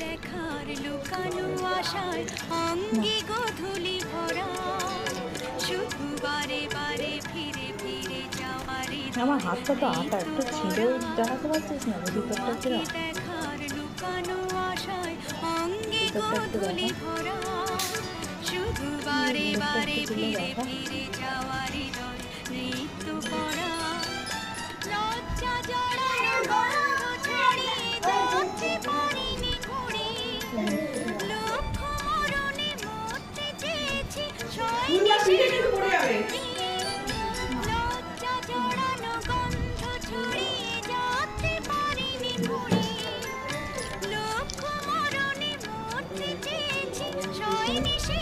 দেখার লুকানো আশায় অঙ্গে গোধূলি ভরা, শুধু বারে বারে ফিরে ফিরে যাওয়ারে আমার হাতটা তো আটা একটু ছিঁড়েও দেখাতে পারছিস না? ভিতরটা কিরম? দেখার লুকানো আশায় অঙ্গে ভিতরটা একটু গোধূলি দেখা, ভরা, শুধু বারে ভিতরটা বারে একটু তুলে ফিরে দেখা। ফিরে যাওয়ারে নৃত্য করা, লজ্জা জড়ানো গন্ধ ছাড়িয়ে যাচ্ছে পারিনি ঘুরে, লক্ষ মরণে মরতে চেয়েছি সয়নি সে লজ্জা জড়ানো গন্ধ ছড়িয়ে যাচ্ছে পারিনি ঘুরে, লক্ষ মরণে মরতে চেয়েছি সয়নি সে